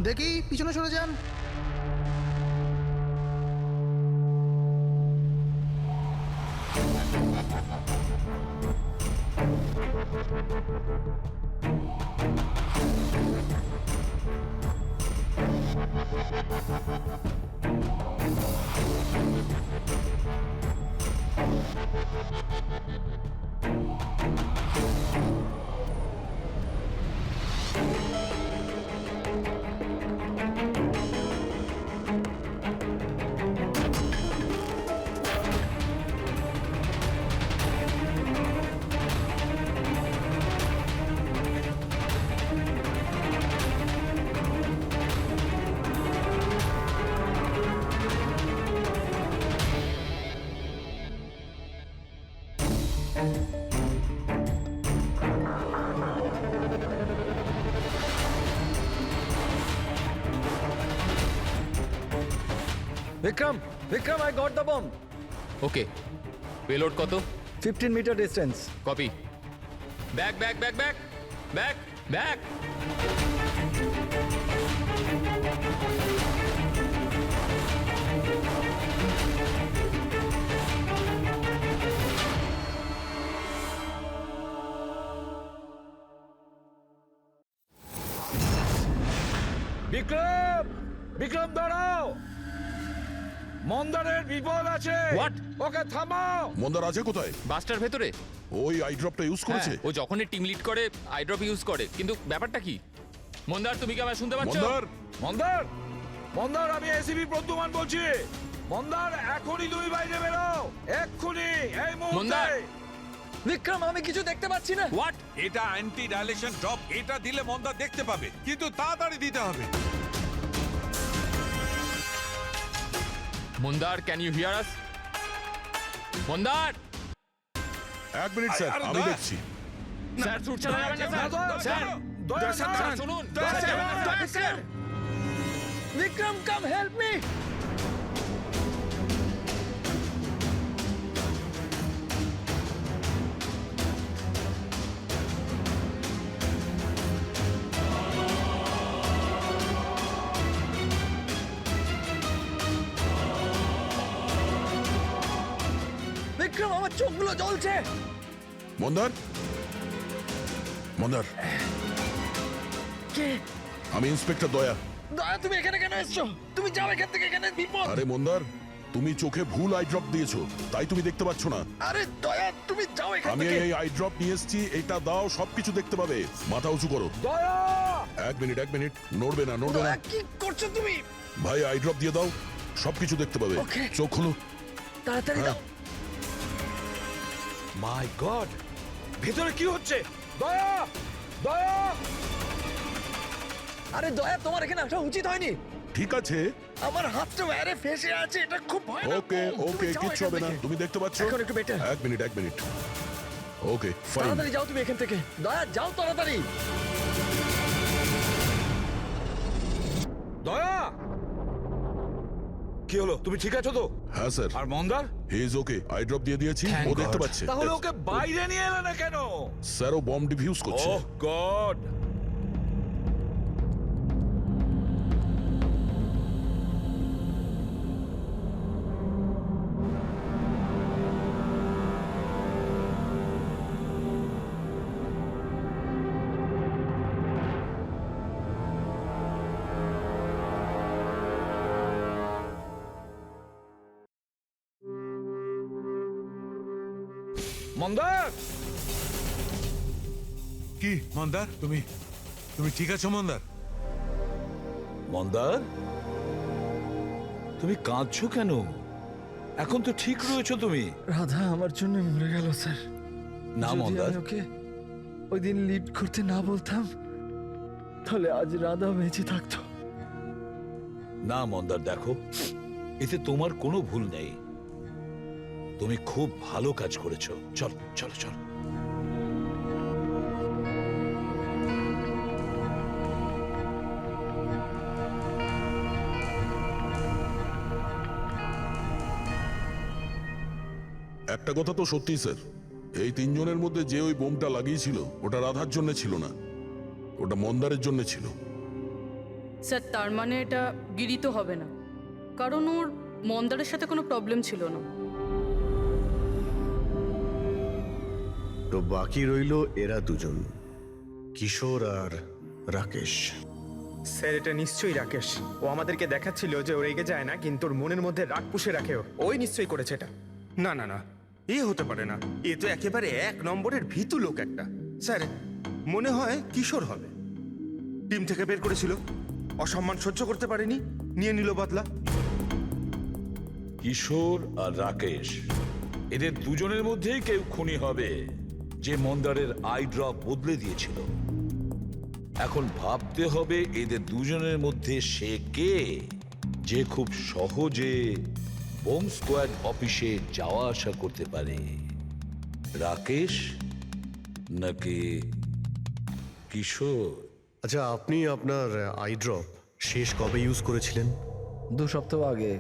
দেখি পিছনে সরে যান। Vikram, Vikram, I got the bomb. Okay, payload কত? 15 metre distance. Copy. Back back back back back back. Vikram, Vikram দাঁড়াও, মন্দারের বিপদ আছে। What? ওকে থামাও। মন্দার আছে কোথায়? বাসটার ভেতরে। ওই আই ড্রপটা ইউজ করেছে? হ্যাঁ, ও যখনই টিম লিড করে আই ড্রপ ইউজ করে, কিন্তু ব্যাপারটা কি? মন্দার, তুমি কি আমায় শুনতে পাচ্ছ? মন্দার, মন্দার, মন্দার, আমি এসিবি প্রদ্যুমান বলছি। মন্দার, এখনই তুমি বাইরে বেরো, এক্ষুনি, এই মুহূর্তে। মন্দার! বিক্রম, আমি কিছু দেখতে পাচ্ছি না। হোয়াট? এটা অ্যান্টি ডাইলেশন ড্রপ, এটা দিলে মন্দার দেখতে পাবে, কিন্তু তাড়াতাড়ি দিতে হবে। মন্দার, ক্যান ইউ হিয়ার আস? মন্দার! 1 মিনিট স্যার, আরে আমি দয়া। দেখছি। স্যার, শুট চালাবেন না স্যার। স্যার, দয়া, স্যার, শুনুন। স্যার, বিক্রম কাম হেল্প মি। বিক্রম, আমার চোখগুলো জ্বলছে। মন্দার, মন্দার, কে? আমি ইন্সপেক্টর দয়া। দয়া, তুমি এখানে কেন এসছো? তুমি যাও এখান থেকে, এখানে বিপদ। আরে মন্দার, তুমি চোখে ভুল আই ড্রপ দিয়েছো, তাই তুমি দেখতে পাচ্ছ না। আরে দয়া, তুমি যাও এখান আমি থেকে। এই আই ড্রপ নিয়ে এসেছি, এটা দাও, সবকিছু দেখতে পাবে। মাথা উঁচু করো। দয়া, এক মিনিট, নড়বে না, নড়বে না। দয়া, কি করছো তুমি? ভাই আই ড্রপ দিয়ে দাও, সবকিছু দেখতে পাবে। Okay. চোখ খুলো। তাড়াতাড়ি হ্যাঁ। দাও। মাই গড, ভেতরে কি হচ্ছে? দয়া, দয়া। আরে দয়া, তোমার এখানে আসা উচিত হয়নি। ঠিক আছে, আমার হাতটা বাইরে ফেসে আছে, এটা খুব ভয়ানক। ওকে তুমি ওকে, যাও কিচ্ছু এখান হবে না, থেকে। তুমি দেখতে পাচ্ছ। এখন একটু better। এক মিনিট। Okay fine. তাড়াতাড়ি যাও তুমি এখান থেকে। দয়া, যাও তাড়াতাড়ি। দয়া, কি হলো? তুমি ঠিক আছো তো? হ্যাঁ স্যার। আর মন্দার? He is okay, I drop দিয়ে দিয়েছি, ও দেখতে পাচ্ছে। তাহলে ওকে বাইরে নিয়ে এলে না কেন? স্যার, ও বম্ব ডিফিউজ করছে। ওহ গড! মন্দার! কি মন্দার, তুমি তুমি ঠিক আছো মন্দার? মন্দার, তুমি কাঁদছো কেন? এখন তো ঠিক রয়েছো তুমি। রাধা আমার জন্য মরে গেল স্যার। না যদি মন্দার, আমি ওকে ওই দিন লিড করতে না বলতাম, তাহলে আজ রাধা বেঁচে থাকতো। না মন্দার, দেখো, এতে তোমার কোনো ভুল নেই। তুমি খুব ভালো কাজ করেছো। চলো চলো চলো। একটা কথা তো সত্যি স্যার, এই তিনজনের মধ্যে যে ওই বোমটা লাগিয়েছিল, ওটা রাধার জন্য ছিল না, ওটা মন্দারের জন্য ছিল। স্যার, তার মানে এটা গিরিত হবে না, কারণ ওর মন্দারের সাথে কোনো প্রবলেম ছিল না। তো বাকি রইল এরা দুজন, কিশোর আর রাকেশ। স্যার, এটা নিশ্চয়ই রাকেশ। ও আমাদেরকে দেখাচ্ছিল যে ও রেগে যায় না, কিন্তু ওর মনের মধ্যে রাগ পুষে রাখে। ওই নিশ্চয়ই করেছে এটা। না না না, এ হতে পারে না। এ তো একেবারে এক নম্বরের ভীতু লোক একটা। স্যার, মনে হয় কিশোর হবে। টিম থেকে বের করেছিল, অসম্মান সহ্য করতে পারেনি, নিয়ে নিল বদলা। কিশোর আর রাকেশ, এদের দুজনের মধ্যেই কেউ খুনি হবে, যে মন্দারের আই ড্রপ বদলে দিয়েছিল। এখন ভাবতে হবে এদের দুজনের মধ্যে সে কে, যে খুব সহজে বোম স্কোয়াড অফিসে যাওয়া আসা করতে পারে। রাকেশ নাকি কিশোর? আচ্ছা, আপনি আপনার আই ড্রপ শেষ কবে ইউজ করেছিলেন? 2 সপ্তাহ আগে।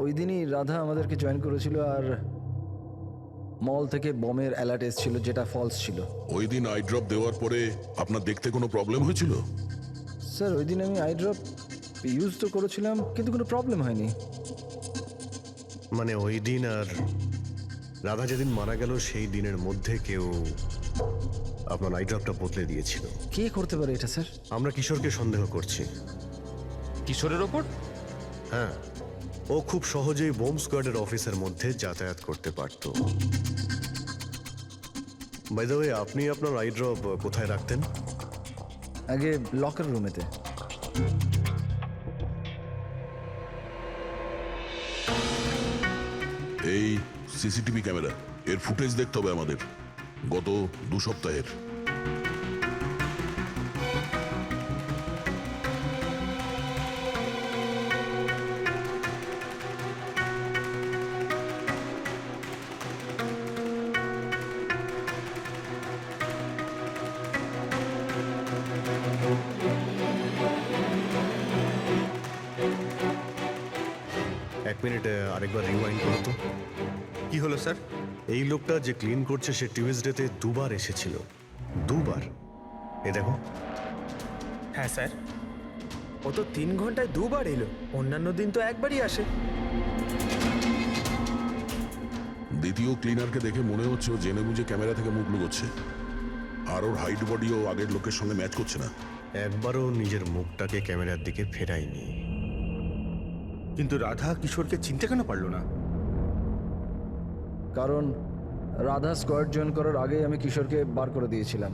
ওই দিনই রাধা আমাদেরকে জয়েন করেছিল, আর মল থেকে বমের অ্যালার্ট এসেছিল, যেটা ফলস ছিল। ওই দিন আই ড্রপ দেওয়ার পরে আপনার দেখতে কোনো প্রবলেম হয়েছিল? স্যার, ওই দিন আমি আই ড্রপ ইউজ তো করেছিলাম, কিন্তু কোনো প্রবলেম হয়নি। মানে ওই দিন আর রাধা যেদিন মারা গেল সেই দিনের মধ্যে কেউ আপনার আই ড্রপটা বদলে দিয়েছিল। কে করতে পারে এটা স্যার? আমরা কিশোরকে সন্দেহ করছি। কিশোরের ওপর? হ্যাঁ, ও খুব সহজেই বোম স্কোয়াডের অফিসের মধ্যে যাতায়াত করতে পারত। বাই দ্য ওয়ে, আপনি আপনার আই ড্রপ কোথায় রাখতেন? আগে লকার রুমেতে। এই সিসিটিভি ক্যামেরা, এর ফুটেজ দেখতে হবে আমাদের, গত 2 সপ্তাহের। এক মিনিট আরেকবার রিওয়াইন্ড করো তো। কি হলো স্যার? এই লোকটা যে ক্লিন করছে সে টিউজডেতে দুবার এসেছিল, দুবার। এ দেখো। হ্যাঁ স্যার, ও তো 3 ঘন্টায় 2বার এলো, অন্যান্য দিন তো একবারই আসে। দ্বিতীয় ক্লিনারকে দেখে মনে হচ্ছে ও জেনে বুঝে ক্যামেরা থেকে মুখ লুকোচ্ছে, আর ওর হাইট বডিও আগের লোকের সঙ্গে ম্যাচ করছে না। একবারও নিজের মুখটাকে ক্যামেরার দিকে ফেরায়নি। কিন্তু রাধা কিশোরকে চিনতে কেন পারলো না? কারণ রাধা স্কোয়াড জয়েন করার আগেই আমি কিশোরকে বার করে দিয়েছিলাম।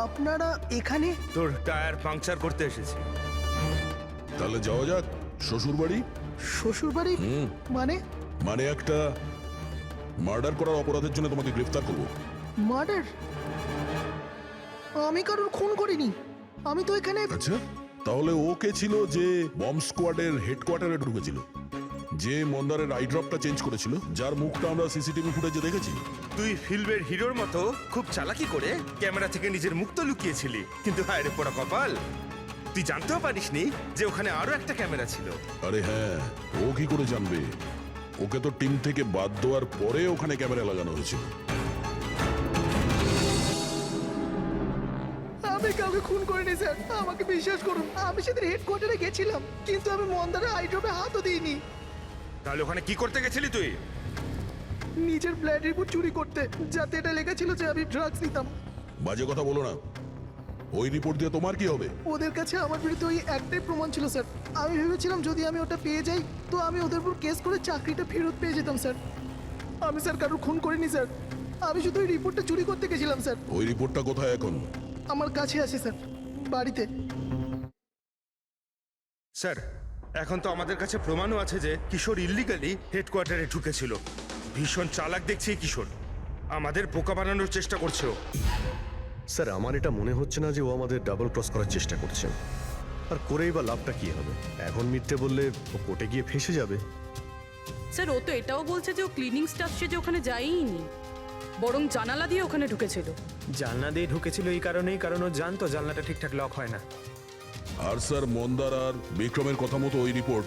আপনারা এখানে? তোর টায়ার পাংচার করতে এসেছি। তাহলে যাওয়া যাক শ্বশুর বাড়ি। শ্বশুর বাড়ি? মানে? মানে একটা মার্ডার করার অপরাধের জন্য তোমাকে গ্রেফতার করবো। মার্ডার? আমি কারোর খুন করিনি, আমি তো এখানে। আচ্ছা, তাহলে ও কে ছিল যে বম্ব স্কোয়াডের হেডকোয়ার্টারে ঢুকেছিল, যে মন্দারের আইড্রপটা চেঞ্জ করেছিল, যার মুখটা আমরা সিসিটিভি ফুটেজে দেখেছি? তুই ফিল্মের হিরোর মতো খুব চালাকি করে ক্যামেরা থেকে নিজের মুখ তো লুকিয়েছিলি, কিন্তু হায় রে পোড়া কপাল, তুই জানতেও পারিসনি যে ওখানে আরো একটা ক্যামেরা ছিল। আরে হ্যাঁ, ও কি করে জানবে? ওকে তো টিম থেকে বাদ দেওয়ার পরে ওখানে ক্যামেরা লাগানো হয়েছিল। আমি কাউকে খুন করিনি স্যার, আমাকে বিশ্বাস করুন। আমি সেদিন হেডকোয়ার্টারে গেছিলাম, কিন্তু আমি মন্দারের আইড্রপে হাতও দিইনি। তাহলে ওখানে কি করতে গেছিলি তুই? নিজের ব্লাড রিপোর্ট চুরি করতে, যাতে এটা লেখা ছিল যে আমি ড্রাগস নিতাম। বাজে কথা বলো না। ওই রিপোর্ট দিয়ে তোমার কি হবে? ওদের কাছে আমার বিরুদ্ধে ওই একটাই প্রমাণ ছিল স্যার। আমি ভেবেছিলাম যদি আমি ওটা পেয়ে যাই তো আমি ওদের উপর কেস করে চাকরিটা ফেরত পেয়ে যেতাম স্যার। আমি স্যার কারোর খুন করিনি স্যার, আমি শুধু ওই রিপোর্টটা চুরি করতে গেছিলাম স্যার। ওই রিপোর্টটা কোথায় এখন? আমার কাছে আছে স্যার, বাড়িতে। স্যার, এখন তো আমাদের কাছে প্রমাণও আছে যে কিশোর ইল্লিগালি হেডকোয়ার্টারে ঢুকেছিল। ভীষণ চালাক দেখছি এই কিশোর, আমাদের বোকা বানানোর চেষ্টা করছে ও। স্যার, আমার এটা মনে হচ্ছে না যে ও আমাদের ডাবল ক্রস করার চেষ্টা করছে। আর করেই বা লাভটা কি হবে? এখন মিথ্যে বললে ও কোর্টে গিয়ে ফেঁসে যাবে। স্যার, ও তো এটাও বলছে যে ও ক্লিনিং স্টাফ সেজে ওখানে যায়ইনি, বরং জানালা দিয়ে ওখানে ঢুকেছিল। জানলা দিয়ে ঢুকেছিল এই কারণেই, কারণ ও জানতো জানলাটা ঠিকঠাক লক হয় না। আর স্যার, মন্দার আর বিক্রমের কথা মতো ওই রিপোর্ট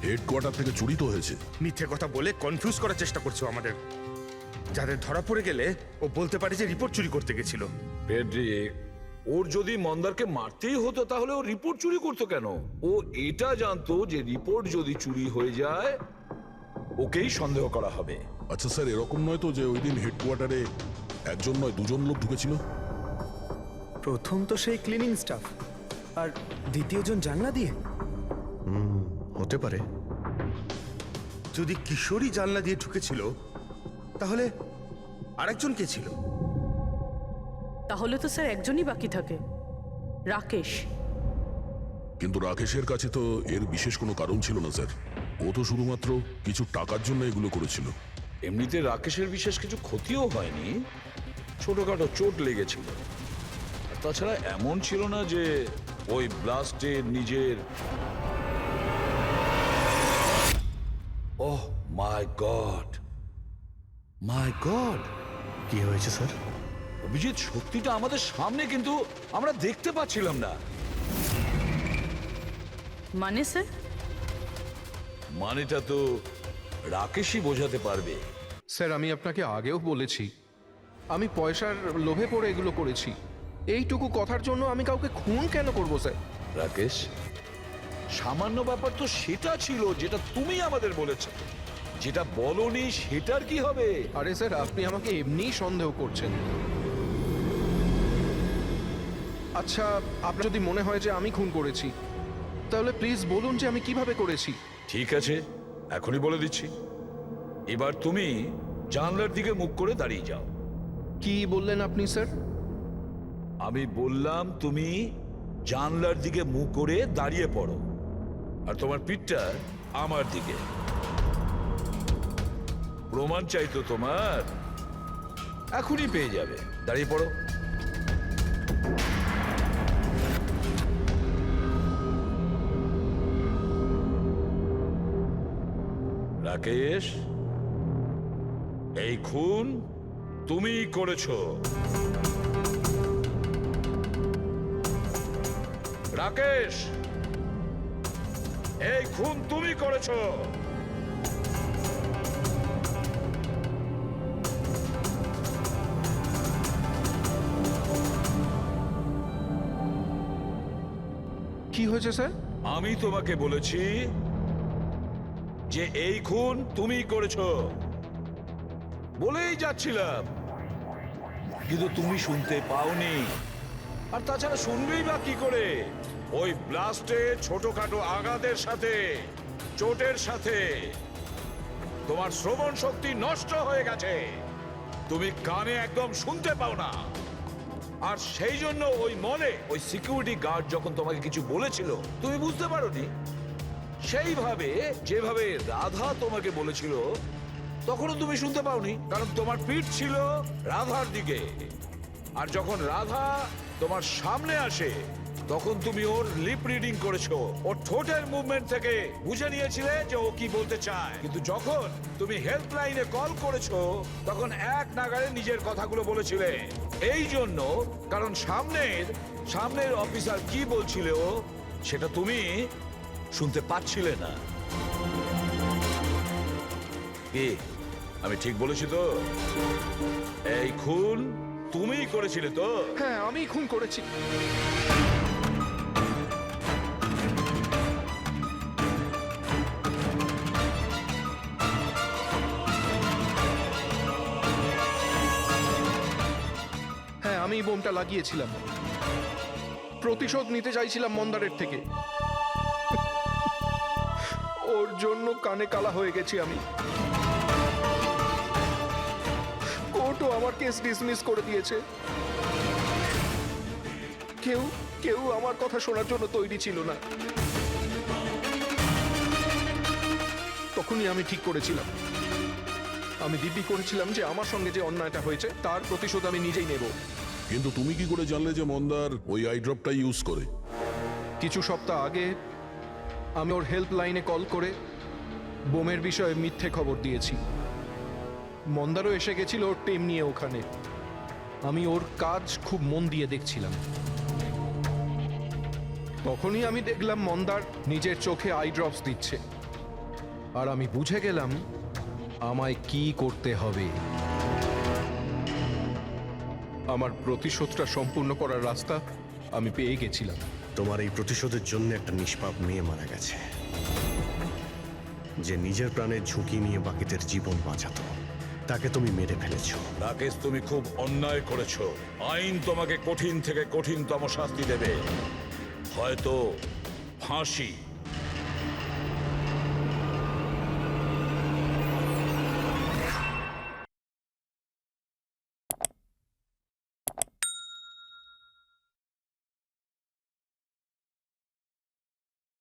হেডকোয়ার্টার থেকে চুরি তো হয়েছে। মিথ্যে কথা বলে কনফিউজ করার চেষ্টা করছো আমাদের, যাদের ধরা পড়ে গেলে ও বলতে পারে যে রিপোর্ট চুরি করতে গেছিল। ফেডরিক, ওর যদি মন্দারকে মারতেই হতো তাহলে ও রিপোর্ট চুরি করতো কেন? ও এটা জানতো যে রিপোর্ট যদি চুরি হয়ে যায় ওকেই সন্দেহ করা হবে। আচ্ছা স্যার, এরকম নয় তো যে ওই দিন হেডকোয়ার্টারে একজন নয় দুজন লোক ঢুকেছিল? প্রথম তো সেই ক্লিনিং স্টাফ, আর দ্বিতীয়জন জানলা দিয়ে। হতে পারে। যদি কিশোরী জানলা দিয়ে ঢুকেছিল তাহলে আরেকজন কে ছিল? তাহলে তো স্যার একজনই বাকি থাকে, রাকেশ। কিন্তু রাকেশের কাছে তো এর বিশেষ কোনো কারণ ছিল না স্যার। ও তো শুধুমাত্র কিছু টাকার জন্য এগুলো করেছিল। এমনিতে রাকেশের বিশেষ কিছু ক্ষতিও হয়নি, ছোটখাটো চোট লেগেছিল। আর তাছাড়া এমন ছিল না যে ওই ব্লাস্টে নিজের। ওহ মাই গড, মাই গড! কি হয়েছে স্যার? অভিজিৎ, সত্যিটা আমাদের সামনে, কিন্তু আমরা দেখতে পাচ্ছিলাম না। মানে স্যার? মানেটা তো রাকেশই বোঝাতে পারবে। স্যার, আমি আপনাকে আগেও বলেছি আমি পয়সার লোভে পড়ে এগুলো করেছি। এইটুকু কথার জন্য আমি কাউকে খুন কেন করব স্যার? রাকেশ, সামান্য ব্যাপার তো সেটা ছিল যেটা তুমি আমাদের বলেছো, যেটা বলনি সেটার কি হবে? আরে স্যার, আপনি আমাকে এমনিই সন্দেহ করছেন। আচ্ছা, আপনার যদি মনে হয় যে আমি খুন করেছি তাহলে প্লিজ বলুন যে আমি কিভাবে করেছি। ঠিক আছে, এখনই বলে দিচ্ছি। এবার তুমি জানলার দিকে মুখ করে দাঁড়িয়ে যাও। কি বললেন আপনি স্যার? আমি বললাম তুমি জানলার দিকে মুখ করে দাঁড়িয়ে পড়ো, আর তোমার পিঠটা আমার দিকে। প্রমাণ চাই তো তোমার, এখনই পেয়ে যাবে। দাঁড়িয়ে পড়ো। রাকেশ, এই খুন তুমিই করেছো। রাকেশ, এই খুন তুমি করেছো। কি হয়েছে স্যার? আমি তোমাকে বলেছি যে এই খুন তুমি করেছো, বলেই যাচ্ছিলাম, কিন্তু তুমি শুনতে পাওনি। আর তাছাড়া শুনবেই বা কি করে? ওই ব্লাস্টে ছোটখাটো আঘাতের সাথে, চোটের সাথে তোমার শ্রবণ শক্তি নষ্ট হয়ে গেছে, তুমি কানে একদম শুনতে পাও না। আর সেই জন্য ওই মলে ওই সিকিউরিটি গার্ড যখন তোমাকে কিছু বলেছিল তুমি বুঝতে পারোনি। সেইভাবে যেভাবে রাধা তোমাকে বলেছিল তখনও তুমি শুনতে পাওনি, কারণ তোমার পিঠ ছিল রাধার দিকে। আর যখন রাধা তোমার সামনে আসে তখন তুমি ওর লিপ রিডিং করেছো, ওর ঠোঁটের মুভমেন্ট থেকে বুঝে নিয়েছিলে যে ও কি বলতে চায়। কিন্তু যখন তুমি হেল্পলাইনে কল করেছো তখন এক নাগাড়ে নিজের কথাগুলো বলেছিলে। এই জন্য, কারণ সামনের অফিসার কি বলছিল সেটা তুমি শুনতে পাচ্ছিলে না। কি আমি ঠিক বলেছি তো? এই খুন তুমিই করেছিলে তো? হ্যাঁ, আমি খুন করেছি। হ্যাঁ, আমি বোমটা লাগিয়েছিলাম। প্রতিশোধ নিতে চাইছিলাম মন্দারের থেকে। ওর জন্য কানে কালা হয়ে গেছি আমি। কোর্টও আমার কেস ডিসমিস করে দিয়েছে। কেউ আমার কথা শোনার জন্য তৈরি ছিল না। তখনই আমি ঠিক করেছিলাম, আমি দিব্যি করেছিলাম যে আমার সঙ্গে যে অন্যায়টা হয়েছে তার প্রতিশোধ আমি নিজেই নেব। কিন্তু তুমি কি করে জানলে যে মন্দার ওই আই ড্রপটা ইউজ করে? কিছু সপ্তাহ আগে আমি ওর হেল্পলাইনে কল করে বোমের বিষয়ে মিথ্যে খবর দিয়েছি। মন্দারও এসে গেছিল ওর টিম নিয়ে ওখানে। আমি ওর কাজ খুব মন দিয়ে দেখছিলাম। তখনই আমি দেখলাম মন্দার নিজের চোখে আই ড্রপস দিচ্ছে। আর আমি বুঝে গেলাম আমায় কি করতে হবে। আমার প্রতিশোধটা সম্পূর্ণ করার রাস্তা আমি পেয়ে গেছিলাম। তোমার এই প্রতিশোধের জন্য একটা নিষ্পাপ মেয়ে মারা গেছে, যে নিজের প্রাণের ঝুঁকি নিয়ে বাকিদের জীবন বাঁচাতো। তাকে তুমি মেরে ফেলেছো। রাকেশ, তুমি খুব অন্যায় করেছো। আইন তোমাকে কঠিন থেকে কঠিনতম শাস্তি দেবে, হয়তো ফাঁসি।